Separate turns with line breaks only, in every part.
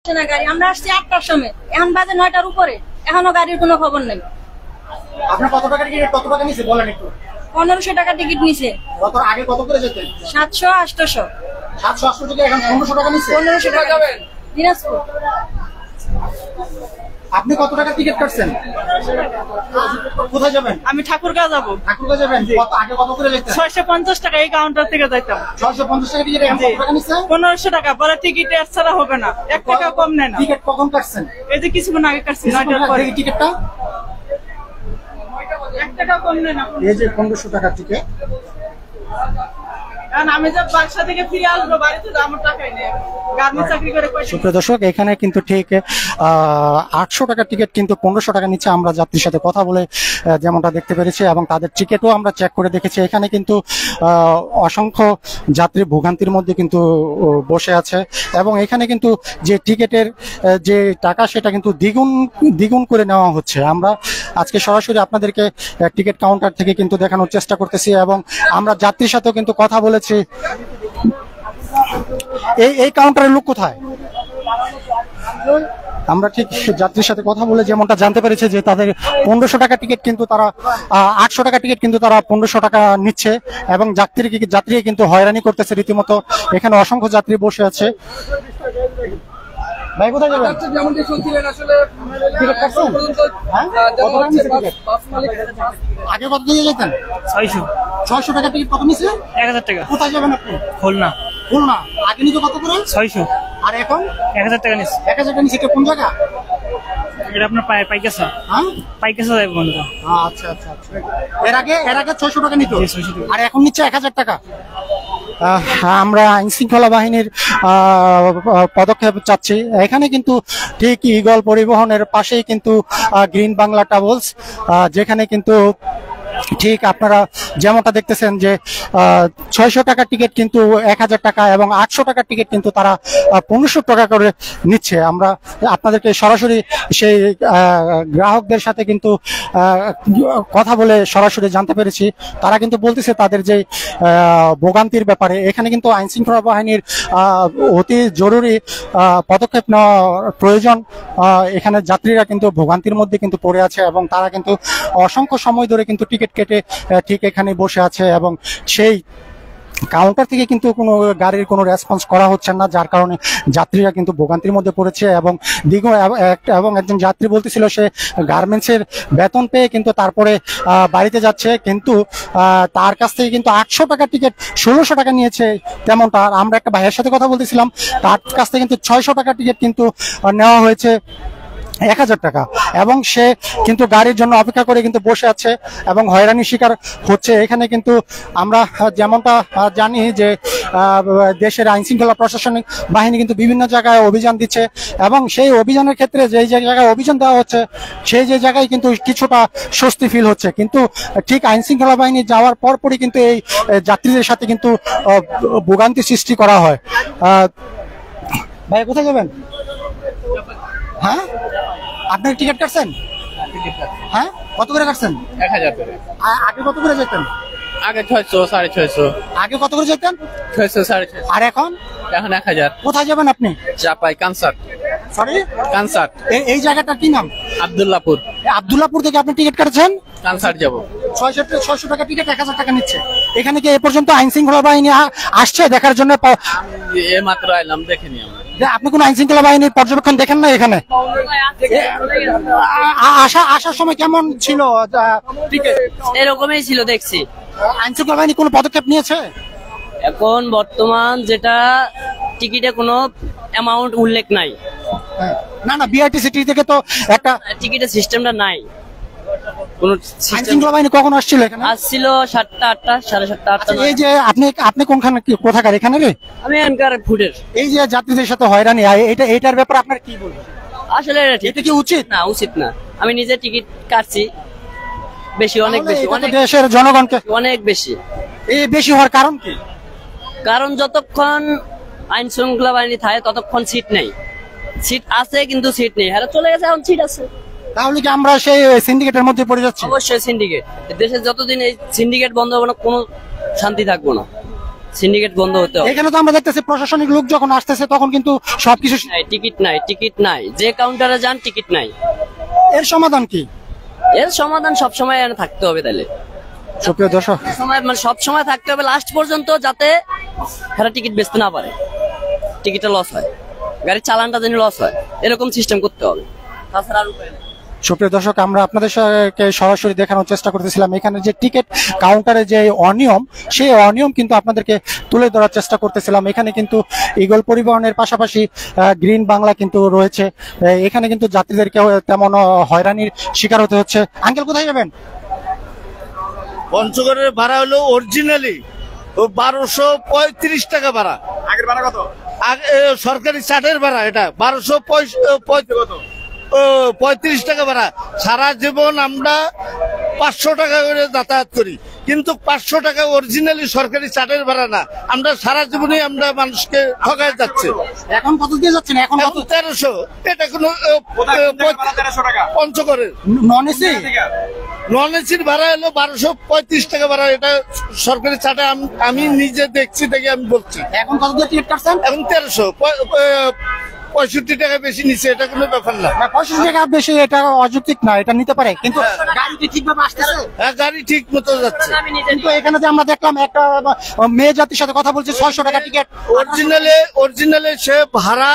না গাড়ি, আমরা আসছি 8টার সময়, এখন বাজে 9টার উপরে, এখনো গাড়ির কোনো খবর নেই।
আপনার কত টাকা টিকিট, কত টাকা নিছে বলেন একটু।
1500 টাকা টিকিট নিছে।
কত আগে কত করে যেতেন?
700 800
700 থেকে এখন 1500 টাকা নিছে।
1500 টাকা যাবেন দিনাজপুর।
আপনি কত টাকা টিকিট কাটছেন? কোথায় যাবেন?
আমি ঠাকুরগাঁও যাবো।
ঠাকুরগাঁও যাবেন? কত আগে কত করে যেতেন?
650 টাকা এই কাউন্টার থেকে যাইতাম।
650 টাকা টিকিট, এখন কত টাকা নিছে?
1500 টাকা। বলে টিকিট এর ছাড়া হবে না, 1 টাকা কম নেয় না।
টিকিট কখন কাটছেন?
এই যে কিছুক্ষণ আগে কাটছি, 9টার পরে।
টিকিটটা
1 টাকা কম নেয় না।
এই যে 1500 টাকা টিকিট।
আমি যে বাসা থেকে ফিরে আসবো, বাড়িতে আমার টাকাই নেই। গার্মেন্টস চাকরি করে
সুপ্রিয় দর্শক, এখানে কিন্তু ঠিক 800 টাকার টিকিট কিন্তু 1500 টাকা নিচ্ছে। আমরা যাত্রীর সাথে কথা বলে যেমনটা দেখতে পেরেছি এবং তাদের টিকিটও আমরা চেক করে দেখেছি। এখানে কিন্তু অসংখ্য যাত্রী ভোগান্তির মধ্যে কিন্তু বসে আছে এবং এখানে কিন্তু যে টিকিটের যে টাকা সেটা কিন্তু দ্বিগুণ করে নেওয়া হচ্ছে। আমরা আজকে সরাসরি আপনাদেরকে টিকিট কাউন্টার থেকে কিন্তু দেখানোর চেষ্টা করতেছি এবং আমরা যাত্রীর সাথেও কিন্তু কথা বলেছি। এই কাউন্টারের লোক কোথায়? আমরা ঠিক যাত্রীর সাথে কথা বলে যেমনটা জানতে পেরেছি যে তাদের 1500 টাকা টিকিট কিন্তু তারা 800 টাকা টিকিট কিন্তু তারা 1500 টাকা নিচ্ছে এবং যাত্রী কিন্তু হয়রানি করতেছে রীতিমতো। এখানে অসংখ্য যাত্রী বসে আছে। ভাই কোথায় যাবেন?
যেমনটি শুনছিলেন আসলে
টিকিট কাটছেন? আগে কত দিয়ে যেতেন? 600 টাকা টিকিট কত নিছে?
1000 টাকা।
কোথায় যাবেন আপনি?
খুলনা।
খুলনা। আগে নিতে কত করে?
600।
আর এখন
1000 টাকা নিচ্ছে।
1000 টাকা নিছে। এটা কোন জায়গা?
এটা আপনার পাইকাসা।
হ্যাঁ,
পাইকাসা যাবে বন্ধু।
আচ্ছা আচ্ছা আচ্ছা। এর আগে 600 টাকা নিত,
600 টাকা।
আর এখন নিচ্ছে 1000 টাকা। আমরা আইন শৃঙ্খলা বাহিনীর পদক্ষেপ চাচ্ছি। এখানে কিন্তু ঠিক ঈগল পরিবহনের পাশেই কিন্তু গ্রিন বাংলা ট্রাভেলস, যেখানে কিন্তু ঠিক আপনারা যেমনটা দেখতেছেন যে 600 টাকার টিকিট কিন্তু 1000 টাকা এবং 800 টাকার টিকিট কিন্তু তারা 1500 টাকা করে নিচ্ছে। আমরা আপনাদেরকে সরাসরি সেই গ্রাহকদের সাথে কিন্তু কথা বলে সরাসরি জানতে পেরেছি। তারা কিন্তু বলতেছে তাদের যে ভোগান্তির ব্যাপারে। এখানে কিন্তু আইন শৃঙ্খলা বাহিনীর অতি জরুরি পদক্ষেপ নেওয়া প্রয়োজন। এখানে যাত্রীরা কিন্তু ভোগান্তির মধ্যে কিন্তু পড়ে আছে এবং তারা কিন্তু অসংখ্য সময় ধরে কিন্তু টিকিট কেটে ঠিক এখানে বসে আছে এবং সেই কাউন্টার থেকে কিন্তু কোনো গাড়ির কোনো রেসপন্স করা হচ্ছে না, যার কারণে যাত্রীরা কিন্তু ভোগান্তির মধ্যে পড়েছে। এবং একজন যাত্রী বলতেছিল সে গার্মেন্টসের বেতন পেয়ে কিন্তু তারপরে বাড়িতে যাচ্ছে, কিন্তু তার কাছ থেকে কিন্তু 800 টাকার টিকিট 1600 টাকা নিয়েছে তেমনটা। আমরা একটা ভাইয়ের সাথে কথা বলতেছিলাম, তার কাছ থেকে কিন্তু 600 টাকার টিকিট কিন্তু নেওয়া হয়েছে 1000 টাকা এবং সে কিন্তু গাড়ির জন্য অপেক্ষা করে কিন্তু বসে আছে এবং হয়রানির শিকার হচ্ছে। এখানে কিন্তু আমরা যেমনটা জানি যে দেশের আইন শৃঙ্খলা প্রশাসনিক বাহিনী কিন্তু বিভিন্ন জায়গায় অভিযান দিচ্ছে এবং সেই অভিযানের ক্ষেত্রে যেই জায়গায় অভিযান দেওয়া হচ্ছে সেই যে জায়গায় কিন্তু কিছুটা স্বস্তি ফিল হচ্ছে, কিন্তু ঠিক আইন শৃঙ্খলা বাহিনী যাওয়ার পরপরই কিন্তু এই যাত্রীদের সাথে কিন্তু ভোগান্তি সৃষ্টি করা হয়। ভাই কোথায় যাবেন? হ্যাঁ, আপনার টিকিট কাটছেন? হ্যাঁ, কত করে কাটছেন?
1000 করে।
আগে কত করে যেতেন?
আগে 600 650।
আগে কত করে যেতেন?
600 650।
আর এখন?
এখন 1000।
কোথায় যাবেন আপনি?
চাপাই কানসার।
সরি,
কানসার।
এই জায়গাটার কি নাম?
আব্দুল্লাহপুর।
আব্দুল্লাহপুর থেকে আপনি টিকিট কাটছেন?
কানসার যাব।
600 টাকা টিকিট 1000 টাকা নিচ্ছে। এখানে কি এ পর্যন্ত আইন শৃঙ্খলা বাহিনী আসছে দেখার জন্য?
এই মাত্র আইলাম, দেখেনি আমরা।
আপনি কোন আইন শৃঙ্খলা বাহিনীর পর্যবেক্ষণ দেখেন না এখানে? আসার সময় কেমন ছিল টিকিট?
এরকমই ছিল দেখছি।
আইন শৃঙ্খলা বাহিনী কোনো পদক্ষেপ নিয়েছে?
এখন বর্তমান যেটা টিকিটে কোনো অ্যামাউন্ট উল্লেখ নাই।
না না, বিআরটিসি থেকে তো একটা
টিকিটের সিস্টেমটা নাই। কোন
আইন শৃঙ্খলা বাহিনী কখন আসছিল এখানে?
আসছিল 7টা 8টা 7:30 8টা।
এই যে আপনি কোনখানে কোথাকার এখানে রে?
আমি এনকার ফুডের।
এই যে যাত্রীদের সাথে হয়রানি এটার ব্যাপারে আপনার কি বলবেন?
আসলে
এটা কি উচিত?
না, উচিত না। আমি নিজে টিকিট কাটছি, বেশি, অনেক বেশি, অনেক
দেশের জনগণকে
অনেক বেশি।
এই বেশি হওয়ার কারণ কি?
কারণ যতক্ষণ আইন শৃঙ্খলা বাহিনী থাকে ততক্ষণ সিট নেই। সিট আছে কিন্তু সিট নেই। হ্যাঁ, চলে গেছে, এখন সিট আছে।
তাহলে কি আমরা সেই সিন্ডিকেটের মধ্যে পড়ে যাচ্ছি?
অবশ্যই সিন্ডিকেট। দেশে যতদিন এই সিন্ডিকেট বন্ধ হবে না, কোনো শান্তি থাকবো না। সিন্ডিকেট বন্ধ হতে হবে।
এখানে তো আমরা দেখতেছি প্রশাসনিক লোক যখন আসতেছে তখন কিন্তু সবকিছু
টিকিট নাই, যে কাউন্টারে যান টিকিট নাই।
এর সমাধান কি?
এর সমাধান সব সময় থাকতে হবে। তাহলে
সুপ্রিয় দর্শক,
সব সময় থাকতে হবে লাস্ট পর্যন্ত, যাতে এরা টিকিট বেচতে না পারে, টিকিটটা লস হয়, গাড়ির চালানটা যেন লস হয়, এরকম সিস্টেম করতে হবে। তাছাড়া আর উপায় নেই।
সুপ্রিয় দর্শক, আমরা আপনাদের সাথে সরাসরি দেখানোর চেষ্টা করতেছিলাম এখানে যে টিকিট কাউন্টারে যে অনিয়ম, সেই অনিয়ম কিন্তু আপনাদেরকে তুলে ধরার চেষ্টা করতেছিলাম। এখানে কিন্তু ঈগল পরিবহনের পাশাপাশি গ্রিন বাংলা কিন্তু রয়েছে। এখানে কিন্তু যাত্রীদেরকে তেমন হয়রানির শিকার হতে হচ্ছে। আঙ্কেল, কোথায় যাবেন?
পঞ্চগড়ের ভাড়া হলো অরিজিনালি 1235 টাকা ভাড়া।
আগের ভাড়া কত?
সরকারি চার্টের ভাড়া এটা 1235 টাকা ভাড়া। সারা জীবন আমরা 500 টাকা করে যাতায়াত করি, কিন্তু 500 টাকা অরিজিনালি সরকারি চার্টের ভাড়া না। আমরা সারা জীবনে আমরা মানুষকে ঠকায় যাচ্ছে।
এখন কত দিয়ে যাচ্ছেন? এখন
1300। এটা কোনো পঞ্চগড়ের
নন এসি
নন এসির ভাড়া হলো 1235 টাকা ভাড়া। এটা সরকারি চার্টে আমি নিজে দেখছি, দেখে আমি বলছি।
এখন কত দিয়ে টিকিট কাটছেন?
এখন 1300, 65 টাকা বেশি নিচ্ছে। এটা কোনো ব্যাপার না।
65 টাকা বেশি, এটা অযৌক্তিক না, এটা নিতে পারে, কিন্তু গাড়িটি ঠিকভাবে আসতেছে?
হ্যাঁ, গাড়ি ঠিক মতো যাচ্ছে।
কিন্তু এখানে যে আমরা দেখলাম একটা মেয়ে জাতির সাথে কথা বলছে, 600 টাকা টিকিট।
অরিজিনালে সে ভাড়া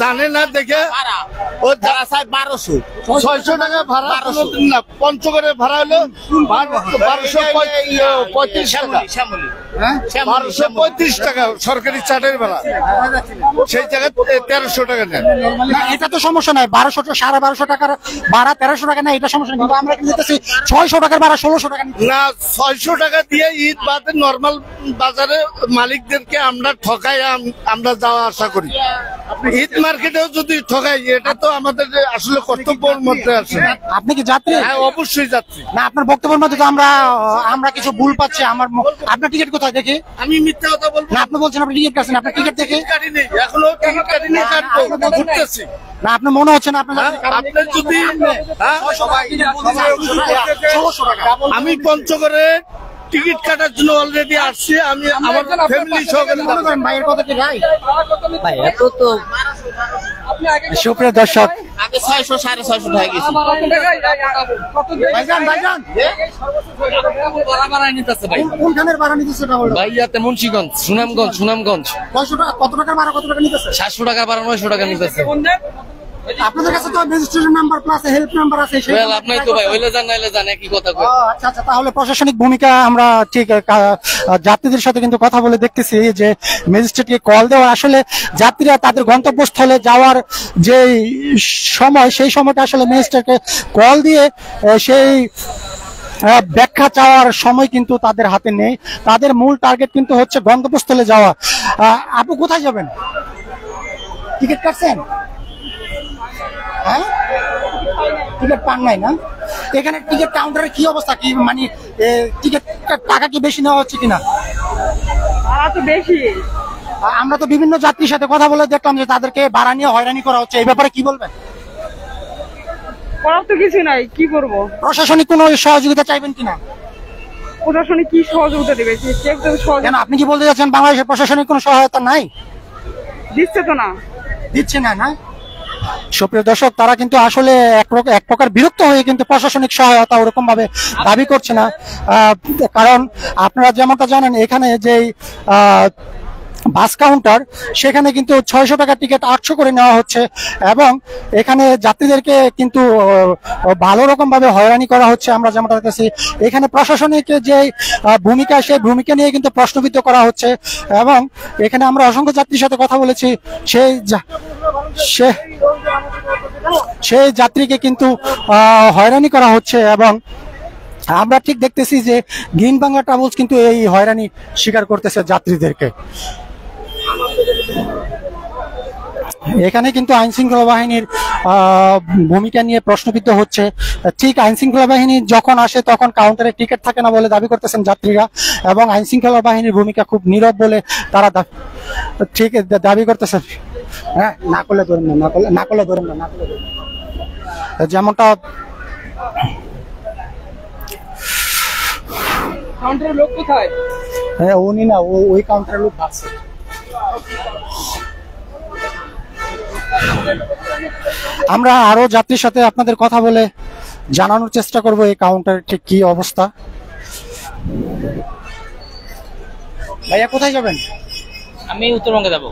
জানে না, দেখে ও যারা চায় 1200, 600 টাকা ভাড়া না। পঞ্চগড়ের ভাড়া হলো 1235 টাকা, 1235 টাকা সরকারি চার্টের ভাড়া। সেই জায়গায় 1300 টাকা নেন।
এটা তো সমস্যা নাই, 1200 1250 টাকার ভাড়া 1300 টাকা না, এটা সমস্যা নেই। কিন্তু আমরা নিতেছি 600 টাকার ভাড়া 1600 টাকা
না। 600 টাকা দিয়ে ঈদ বাদে নর্মাল বাজারে মালিকদেরকে আমরা ঠকাই আমরা যাওয়া আসা করি। ঈদ মার্কেটেও যদি ঠকাই, এটা তো আমাদের আসলে কর্তব্যের মধ্যে আছে।
আপনি কি যাত্রী?
হ্যাঁ, অবশ্যই যাচ্ছি।
না, আপনার বক্তব্যের মধ্যে তো আমরা কিছু ভুল পাচ্ছি। আপনার টিকিট কোথায় দেখি?
আমি মিথ্যা কথা বলবো
না, আপনি বলছেন আপনি টিকিট কাটছেন, আপনার টিকিট দেখে?
কাটি নেই, এখনো টিকিট কাটি নেই, কাটবো, ঘুরতেছি।
না, আপনার মনে হচ্ছে না আপনার
আপনি যদি আমি পঞ্চগড়ে টিকিট কাটার জন্য অলরেডি আসছি। আমি আমার ফ্যামিলি সহকারে
ভাইয়ের কথা কি ভাই?
ভাই এত তো
সুপ্রিয় দর্শক,
আগে 600 650 টাকা গেছে।
ভাইজান কোনখানের ভাড়া নিতেছে এটা বলুন?
ভাই ইয়াতে মুন্সিগঞ্জ, সুনামগঞ্জ
600 টাকা। কত টাকার ভাড়া, কত টাকা নিতেছে?
700 টাকা ভাড়া, 900 টাকা নিতেছে।
আপনাদের কাছে তো registration number plus help number আছে।
আপনার তো ভাই হইলে যান একই কথা কই।
আচ্ছা, তাহলে প্রশাসনিক ভূমিকা আমরা ঠিক যাত্রীদের সাথে কিন্তু কথা বলে দেখতেছি যে ম্যাজিস্ট্রেটকে কল দেওয়া, আসলে যাত্রীরা তাদের গন্তব্যস্থলে যাওয়ার যে সময়, সেই সময়টা আসলে ম্যাজিস্ট্রেটকে কল দিয়ে সেই ব্যাখ্যা চাওয়ার সময় কিন্তু তাদের হাতে নেই। তাদের মূল টার্গেট কিন্তু হচ্ছে গন্তব্যস্থলে যাওয়া। আপনি কোথায় যাবেন? টিকিট কাটছেন? হ্যাঁ, টিকিট পান নাই না? এখানে টিকিট কাউন্টারের কি অবস্থা? কি মানে টিকিট টাকা কি বেশি নেওয়া হচ্ছে কিনা?
ভাড়া তো বেশি।
আমরা তো বিভিন্ন যাত্রীর সাথে কথা বলে দেখলাম যে তাদেরকে ভাড়া নিয়ে হয়রানি করা হচ্ছে। এই ব্যাপারে কি বলবেন?
করার তো কিছু নাই, কি করবো?
প্রশাসনিক কোনো সহযোগিতা চাইবেন কিনা?
প্রশাসনিক কি সহযোগিতা দেবে?
কেন, আপনি কি বলতে চাচ্ছেন বাংলাদেশের প্রশাসনিক কোনো সহায়তা নাই?
দিচ্ছে তো না,
দিচ্ছে না। সুপ্রিয় দর্শক, তারা কিন্তু আসলে এক প্রকার বিরক্ত হয়ে কিন্তু প্রশাসনিক সহায়তা ওরকম ভাবে দাবি করছে না। কারণ আপনারা যেমনটা জানেন, এখানে যে বাস কাউন্টার, সেখানে কিন্তু 600 টাকা টিকিট 800 করে নেওয়া হচ্ছে, এবং এখানে যাত্রীদেরকে কিন্তু ভালো রকম ভাবে হয়রানি করা হচ্ছে। আমরা যেমনটা দেখতেছি, এখানে প্রশাসনিক যে ভূমিকা, সেই ভূমিকা নিয়ে কিন্তু প্রশ্নবিদ্ধ করা হচ্ছে। এবং এখানে আমরা অসংখ্য যাত্রীর সাথে কথা বলেছি, সেই যাত্রীকে কিন্তু হয়রানি করা হচ্ছে। এবং আমরা ঠিক দেখতেছি যে গ্রিন বাংলা ট্রাভেলস কিন্তু এই হয়রানি স্বীকার করতেছে যাত্রীদেরকে। এখানে কিন্তু আইন শৃঙ্খলা বাহিনীর ভূমিকা নিয়ে প্রশ্নবিদ্ধ হচ্ছে। ঠিক আইন শৃঙ্খলা বাহিনী যখন আসে তখন কাউন্টারে টিকিট থাকে না বলে দাবি করতেছেন যাত্রীরা, এবং আইন শৃঙ্খলা বাহিনীর ভূমিকা খুব নীরব বলে তারা ঠিক দাবি করতেছেন। হ্যাঁ, না করলে ধরেন না, যেমনটা
কাউন্টারের লোক কোথায়?
হ্যাঁ উনি না, ওই কাউন্টারের লোক আছে। আমরা আরো যাত্রীর সাথে আপনাদের কথা বলে জানানোর চেষ্টা করব এই কাউন্টারের ঠিক কি অবস্থা। ভাইয়া কোথায় যাবেন?
আমি উত্তরবঙ্গে যাবো।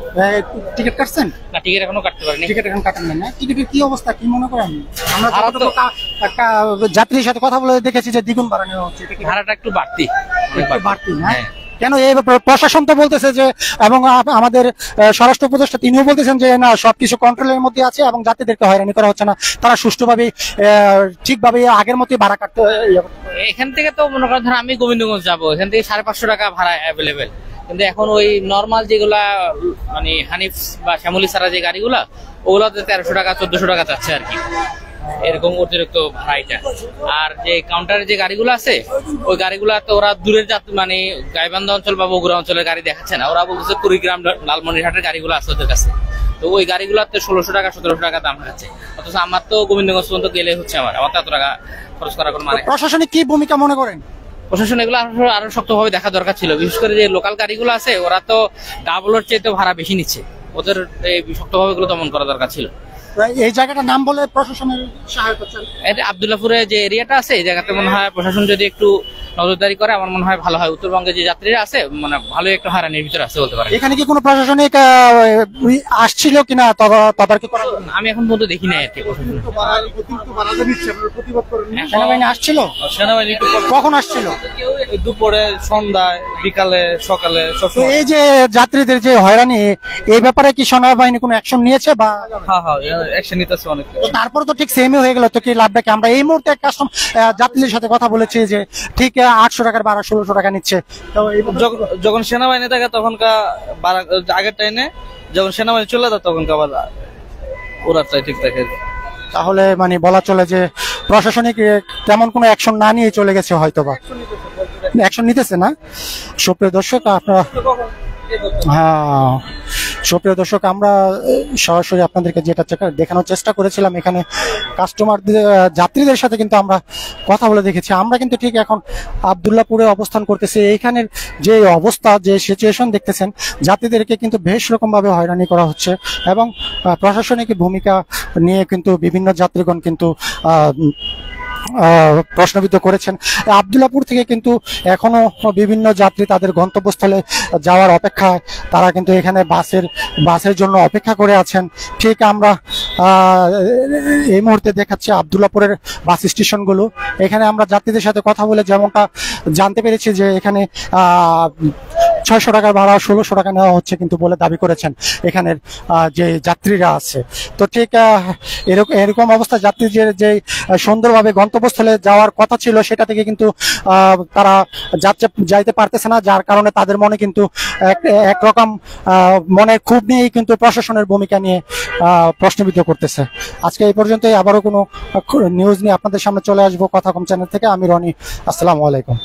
টিকিট কাটছেন?
না, টিকিট এখনো কাটতে পারিনি।
টিকিট এখন কাটেন না? টিকিটের কি অবস্থা, কি মনে করেন? আমরা যতটুকু যাত্রীর সাথে কথা বলে দেখেছি যে দ্বিগুণ বাড়ানো হচ্ছে,
ভাড়াটা একটু বাড়তি,
একটু বাড়তি না? কেন এই প্রশাসন তো বলতেছে যে, এবং আমাদের স্বরাষ্ট্র উপদেষ্টা তিনিও বলতেছেন যে না, সবকিছু কন্ট্রোলের মধ্যে আছে এবং যাত্রীদেরকে হয়রানি করা হচ্ছে না, তারা সুষ্ঠুভাবে ঠিকভাবে আগের মতোই ভাড়া কাটতে।
এখান থেকে তো মনে করেন ধর আমি গোবিন্দগঞ্জ যাবো, এখান থেকে 550 টাকা ভাড়া অ্যাভেলেবেল, কিন্তু এখন ওই নর্মাল যেগুলা মানে হানিফ বা শ্যামলী ছাড়া যে গাড়িগুলা, ওগুলাতে 1300 টাকা 1400 টাকা যাচ্ছে আর কি, এরকম অতিরিক্ত ভাড়া এটা। আর যে কাউন্টারে যে গাড়িগুলো আছে, ওই গাড়িগুলা তো ওরা দূরের মানে গাইবান্ধা অঞ্চল বা বগুড়া অঞ্চলের গাড়ি দেখাচ্ছে না, ওরা বলতেছে কুড়িগ্রাম লালমনিরহাটের গাড়িগুলো আছে ওদের কাছে, তো ওই গাড়িগুলোতে 1600 টাকা 1700 টাকা দাম হচ্ছে। অথচ আমার তো গোবিন্দগঞ্জ পর্যন্ত গেলে হচ্ছে আমার তো এত টাকা খরচ করার কোনো মানে।
প্রশাসনিক কি ভূমিকা মনে করেন?
প্রশাসন এগুলো আরো শক্তভাবে দেখা দরকার ছিল, বিশেষ করে যে লোকাল গাড়িগুলো আছে ওরা তো ডাবলের চেয়ে ভাড়া বেশি নিচ্ছে, ওদের শক্তভাবে এগুলো দমন করা দরকার ছিল।
এই জায়গাটার নাম বলে প্রশাসনের সহায়তা চাই।
এটা আব্দুল্লাহপুরে যে এরিয়াটা আছে, এই জায়গাতে মনে হয় প্রশাসন যদি একটু নজরদারি করে আমার মনে হয় ভালো হয়। উত্তরবঙ্গে যে যাত্রীরা আছে মানে ভালো একটা হারানির ভিতরে আছে বলতে পারে।
এখানে কি কোনো প্রশাসনিক আসছিল কিনা তদারকি করা?
আমি এখন পর্যন্ত দেখি নাই আর কি।
সেনাবাহিনী আসছিল?
সেনাবাহিনী
কখন আসছিল?
দুপুরে, সন্ধ্যায়, বিকালে, সকালে।
এই যে যাত্রীদের যে হয়রানি, এই ব্যাপারে কি সেনাবাহিনী কোনো অ্যাকশন নিয়েছে বা?
হ্যাঁ, অ্যাকশন নিতেছে অনেক।
তারপর তো ঠিক সেমই হয়ে গেল, তো কি লাভটা কি? আমরা এই মুহূর্তে যাত্রীদের সাথে কথা বলেছি যে ঠিক 800 টাকার ভাড়া 1600 টাকা নিচ্ছে।
যখন সেনাবাহিনী থাকে তখনকার আগের টাইমে, যখন সেনাবাহিনী চলে যায় তখনকার ওরা ঠিক থাকে।
তাহলে মানে বলা চলে যে প্রশাসনিক তেমন কোনো অ্যাকশন না নিয়ে চলে গেছে, হয়তো বা অ্যাকশন নিতেছে না। সুপ্রিয় দর্শক, আপনারা হ্যাঁ সুপ্রিয় দর্শক, আমরা সরাসরি আপনাদেরকে যেটা দেখানোর চেষ্টা করেছিলাম, এখানে কাস্টমারদের যাত্রীদের সাথে কিন্তু আমরা কথা বলে দেখেছি। আমরা কিন্তু ঠিক এখন আব্দুল্লাহপুরে অবস্থান করতেছি। এইখানের যে অবস্থা, যে সিচুয়েশন দেখতেছেন, যাত্রীদেরকে কিন্তু বেশ রকম ভাবে হয়রানি করা হচ্ছে এবং প্রশাসনিক ভূমিকা নিয়ে কিন্তু বিভিন্ন যাত্রীগণ কিন্তু প্রশ্নবিদ্ধ করেছেন। আব্দুল্লাহপুর থেকে কিন্তু এখনো বিভিন্ন যাত্রী তাদের গন্তব্যস্থলে যাওয়ার অপেক্ষায়, তারা কিন্তু এখানে বাসের জন্য অপেক্ষা করে আছেন। ঠিক আমরা এই মুহূর্তে দেখাচ্ছি আব্দুল্লাহপুরের বাস স্টেশনগুলো। এখানে আমরা যাত্রীদের সাথে কথা বলে যেমনটা জানতে পেরেছি যে এখানে 600 টাকার ভাড়া 1600 টাকা নেওয়া হচ্ছে কিন্তু বলে দাবি করেছেন এখানের যে যাত্রীরা আছে। তো ঠিক এরকম অবস্থা, যাত্রীদের যে সুন্দরভাবে গন্তব্যস্থলে যাওয়ার কথা ছিল সেটা থেকে কিন্তু তারা যাইতে পারতেছে না, যার কারণে তাদের মনে কিন্তু একরকম মনের ক্ষোভ নিয়েই কিন্তু প্রশাসনের ভূমিকা নিয়ে প্রশ্নবিদ্ধ করতেছে। আজকে এই পর্যন্তই, আবারও কোনো নিউজ নিয়ে আপনাদের সামনে চলে আসবো কথা কম চ্যানেল থেকে। আমি রনি, আসসালামু আলাইকুম।